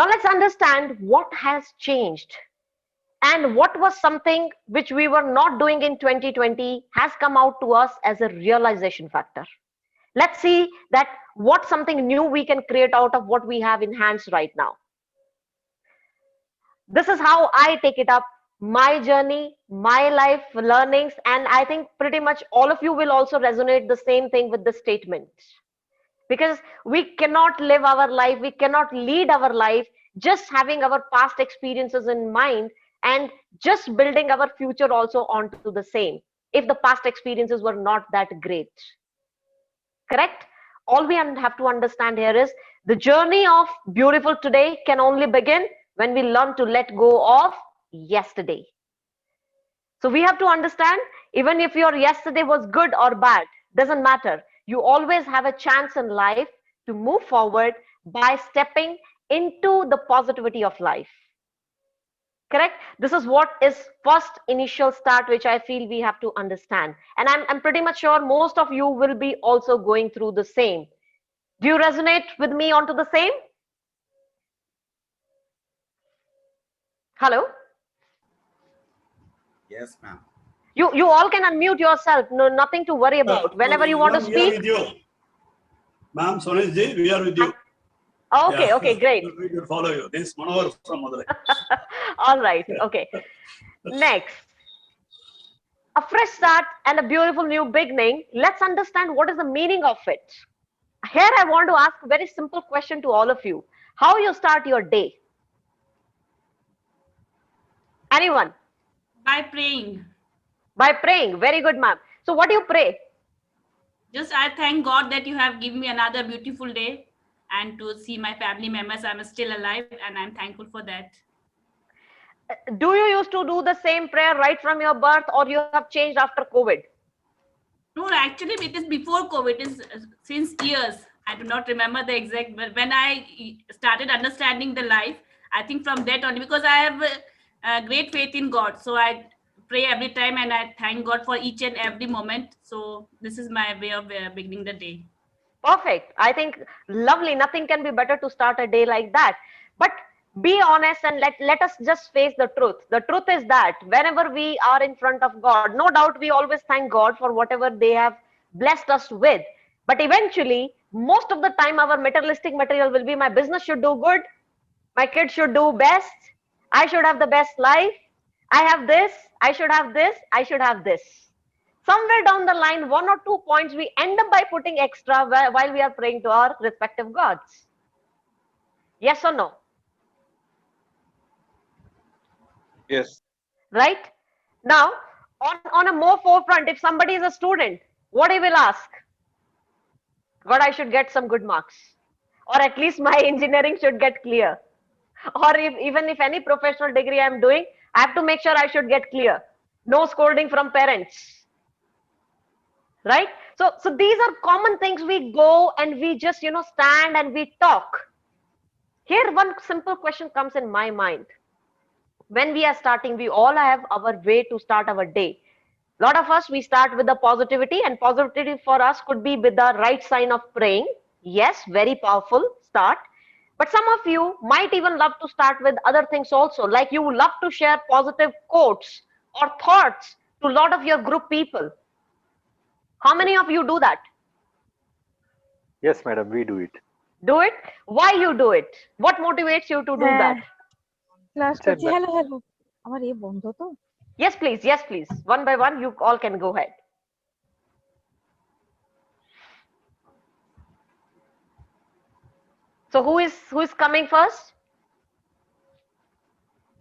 Now let's understand what has changed and what was something which we were not doing in 2020 has come out to us as a realization factor. Let's see that what something new we can create out of what we have in hands right now. This is how I take it up, my journey, my life learnings, and I think pretty much all of you will also resonate the same thing with the statement. Because we cannot live our life, we cannot lead our life just having our past experiences in mind and just building our future also onto the same if the past experiences were not that great. Correct? All we have to understand here is the journey of beautiful today can only begin when we learn to let go of yesterday. So we have to understand, even if your yesterday was good or bad, doesn't matter. You always have a chance in life to move forward by stepping into the positivity of life. Correct? This is what is first initial start, which I feel we have to understand. And I'm pretty much sure most of you will be also going through the same. Do you resonate with me onto the same? Hello? Yes, ma'am. You all can unmute yourself. No, nothing to worry about. Whenever you want to We are speak. with you. Ma'am, Sonesh ji, we are with you. Okay, Yeah. okay, great. We will follow you. This is Manohar from Madurai. All right, okay. Next, a fresh start and a beautiful new beginning. Let's understand what is the meaning of it. Here I want to ask a very simple question to all of you. How you start your day? Anyone? By praying. By praying. Very good, ma'am. So what do you pray? Just I thank God that you have given me another beautiful day and to see my family members. I'm still alive and I'm thankful for that. Do you used to do the same prayer right from your birth or you have changed after COVID? No, actually it is before COVID. It is since years. I do not remember the exact, but when I started understanding the life, I think from that on, because I have great faith in God. So I pray every time and I thank God for each and every moment. So this is my way of beginning the day. Perfect. I think lovely. Nothing can be better to start a day like that. But be honest and let us just face the truth. The truth is that whenever we are in front of God, no doubt we always thank God for whatever they have blessed us with. But eventually, most of the time, our materialistic material will be my business should do good, my kids should do best, I should have the best life, I have this, I should have this, I should have this. Somewhere down the line, 1 or 2 points we end up by putting extra while we are praying to our respective gods. Yes or no? Yes. Right? Now, on a more forefront, if somebody is a student, what he will ask? God, I should get some good marks. Or at least my engineering should get clear. Or even if any professional degree I'm doing, I have to make sure I should get clear. No scolding from parents. Right? So these are common things we go and we just, stand and we talk. Here, one simple question comes in my mind. When we are starting, we all have our way to start our day. A lot of us, we start with the positivity, and positivity for us could be with the right sign of praying. Yes, very powerful start. But some of you might even love to start with other things also, like you love to share positive quotes or thoughts to a lot of your group people. How many of you do that? Yes, madam, we do it. Do it? Why you do it? What motivates you to do that? Class It's a করছি hello hello আমার এ বন্ধ তো Yes, please. Yes, please. One by one, you all can go ahead. So who is coming first?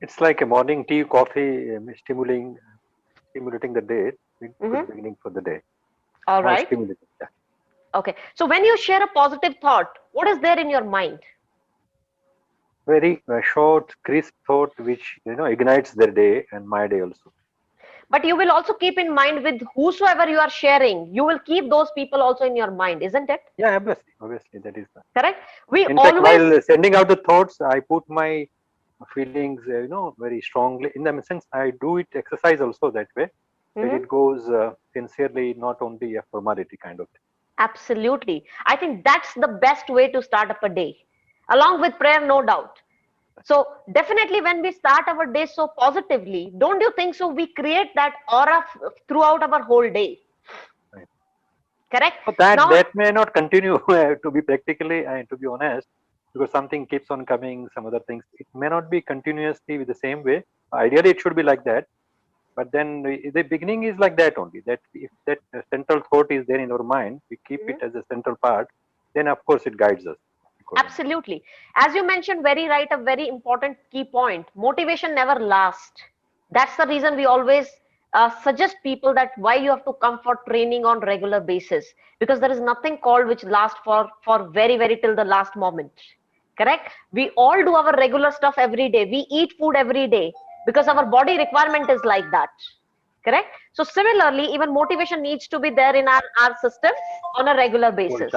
It's like a morning tea, coffee, stimulating the day. Good beginning for the day. All More right. stimulating. Yeah. Okay. So when you share a positive thought, what is there in your mind? Very short, crisp thought, which ignites their day and my day also. But you will also keep in mind with whosoever you are sharing, you will keep those people also in your mind, isn't it? Yeah, obviously, that is. Correct. We In fact, always while sending out the thoughts, I put my feelings, very strongly. In the sense, I do it exercise also that way. That it goes sincerely, not only a formality kind of thing. absolutely. I think that's the best way to start up a day, along with prayer, no doubt. So definitely when we start our day so positively, don't you think so we create that aura throughout our whole day? Right. Correct? But that Now, that may not continue to be practically and to be honest, because something keeps on coming, some other things. It may not be continuously with the same way. Ideally, it should be like that. But then the beginning is like that only. That if that central thought is there in our mind, we keep it mhm, as a central part. Then of course it guides us accordingly. absolutely. As you mentioned, very right, a very important key point. Motivation never lasts. That's the reason we always suggest people that why you have to come for training on regular basis, because there is nothing called which lasts for very till the last moment. Correct? We all do our regular stuff every day. We eat food every day because our body requirement is like that. Correct? So similarly, even motivation needs to be there in our system on a regular basis,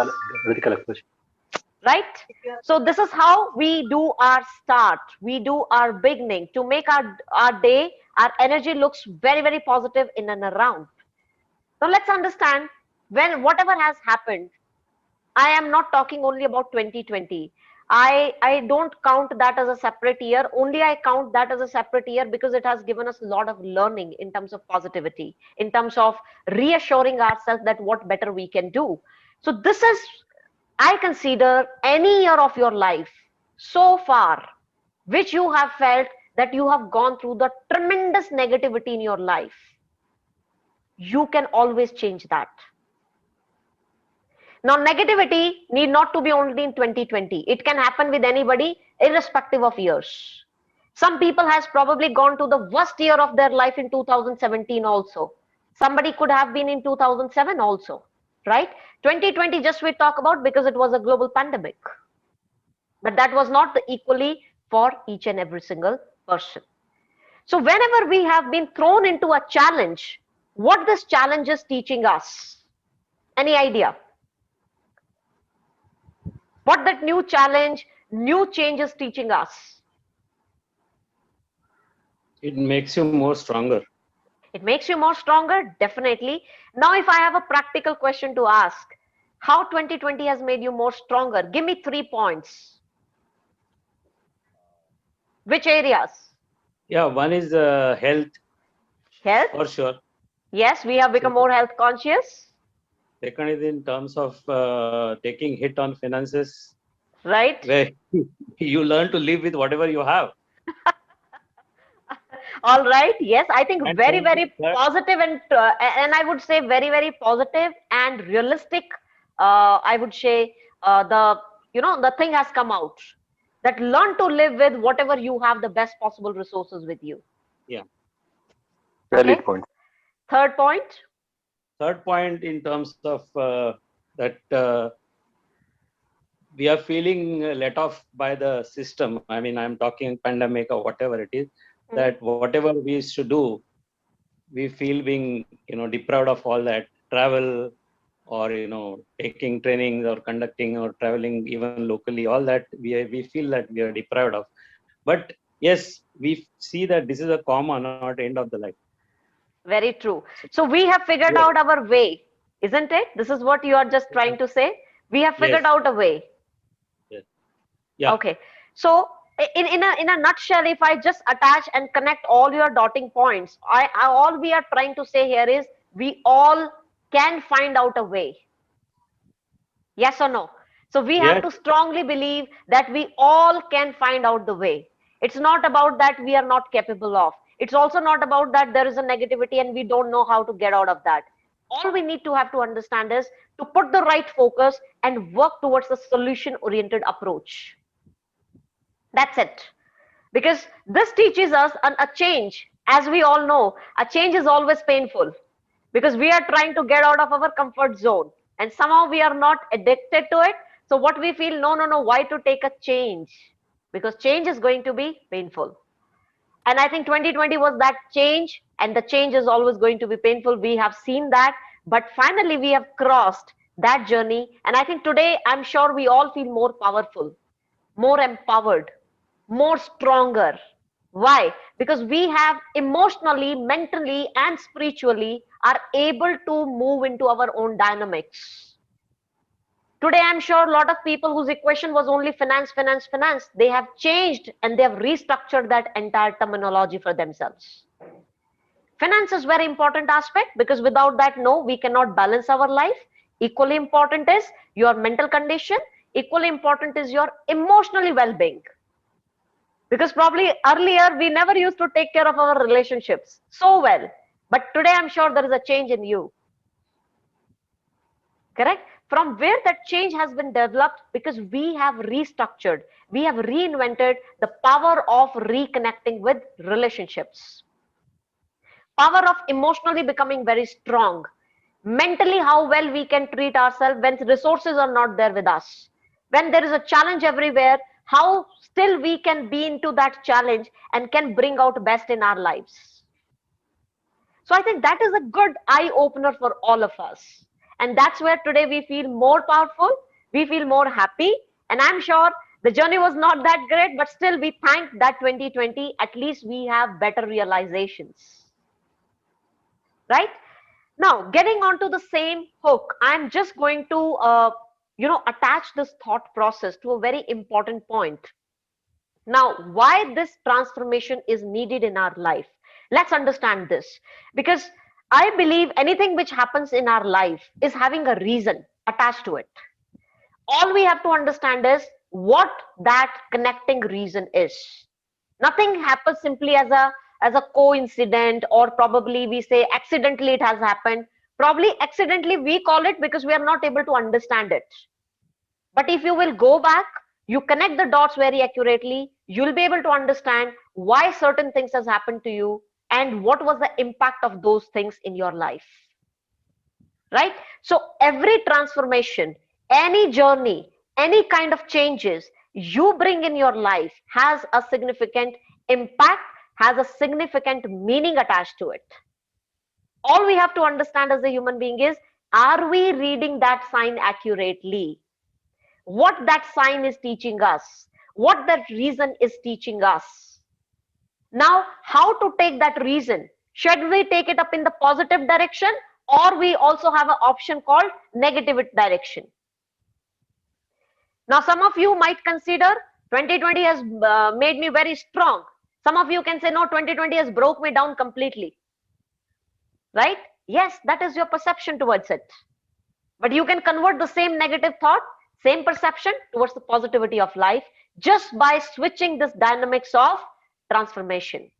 right? So this is how we do our start, we do our beginning to make our day, our energy looks very positive in and around. Now let's understand, when whatever has happened, I am not talking only about 2020. I don't count that as a separate year. Only I count that as a separate year because it has given us a lot of learning in terms of positivity, in terms of reassuring ourselves that what better we can do. So this is, I consider, any year of your life so far which you have felt that you have gone through the tremendous negativity in your life. You can always change that. Now, negativity need not to be only in 2020. It can happen with anybody, irrespective of years. Some people has probably gone to the worst year of their life in 2017 also. Somebody could have been in 2007 also, right? 2020 just we talk about because it was a global pandemic. But that was not equally for each and every single person. So whenever we have been thrown into a challenge, what this challenge is teaching us? Any idea? What that new challenge, new change is teaching us? It makes you more stronger. It makes you more stronger, definitely. Now, if I have a practical question to ask, how 2020 has made you more stronger? Give me 3 points. Which areas? Yeah, one is health Health? for sure. Yes, we have become more health conscious, Second is in terms of taking hit on finances, right? where you learn to live with whatever you have. All right. Yes, I think And very third, positive and I would say very positive and realistic. I would say the the thing has come out that learn to live with whatever you have, the best possible resources with you. yeah. Okay. Valid point. Third point. Third point in terms of that we are feeling let off by the system. I mean, I'm talking pandemic or whatever it is, that whatever we used to do, we feel being, deprived of all that travel or, taking trainings or conducting or traveling even locally, all that we feel that we are deprived of. But yes, we see that this is a comma, not end of the life. Very true. So we have figured Yes, out our way, isn't it? This is what you are just trying to say. We have figured yes, out a way. yes. Yeah, Okay. So in a nutshell, if I just attach and connect all your dotting points, all we are trying to say here is we all can find out a way. Yes or no? So we have yes, to strongly believe that we all can find out the way. It's not about that we are not capable of. It's also not about that there is a negativity and we don't know how to get out of that. All we need to have to understand is to put the right focus and work towards a solution oriented approach. That's it. Because this teaches us a change. As we all know, a change is always painful because we are trying to get out of our comfort zone and somehow we are not addicted to it. So what we feel, no, why to take a change? Because change is going to be painful. And I think 2020 was that change, and the change is always going to be painful. We have seen that, but finally we have crossed that journey. And I think today, I'm sure we all feel more powerful, more empowered, more stronger. Why? Because we have emotionally, mentally, and spiritually are able to move into our own dynamics. Today, I'm sure a lot of people whose equation was only finance, finance, finance, they have changed and they have restructured that entire terminology for themselves. Finance is very important aspect because without that, no, we cannot balance our life. Equally important is your mental condition. Equally important is your emotionally well-being. Because probably earlier we never used to take care of our relationships so well. But today I'm sure there is a change in you. Correct? From where that change has been developed, because we have restructured, we have reinvented the power of reconnecting with relationships. Power of emotionally becoming very strong. Mentally, how well we can treat ourselves when resources are not there with us. When there is a challenge everywhere, how still we can be into that challenge and can bring out best in our lives. So I think that is a good eye opener for all of us. And that's where today we feel more powerful, we feel more happy. And I'm sure the journey was not that great, but still we thank that 2020, at least we have better realizations. Right? Now, getting onto the same hook, I'm just going to, attach this thought process to a very important point. Now, why this transformation is needed in our life? Let's understand this. Because I believe anything which happens in our life is having a reason attached to it. All we have to understand is what that connecting reason is. Nothing happens simply as a coincidence, or probably we say accidentally it has happened. Probably accidentally we call it because we are not able to understand it. But if you will go back, you connect the dots very accurately, you'll be able to understand why certain things has happened to you and what was the impact of those things in your life. Right? So every transformation, any journey, any kind of changes you bring in your life has a significant impact, has a significant meaning attached to it. All we have to understand as a human being is, are we reading that sign accurately? What that sign is teaching us, what that reason is teaching us. Now, how to take that reason? Should we take it up in the positive direction, or we also have an option called negative direction? Now, some of you might consider 2020 has made me very strong. Some of you can say, no, 2020 has broke me down completely. Right? Yes, that is your perception towards it. But you can convert the same negative thought, same perception towards the positivity of life just by switching this dynamics of transformation.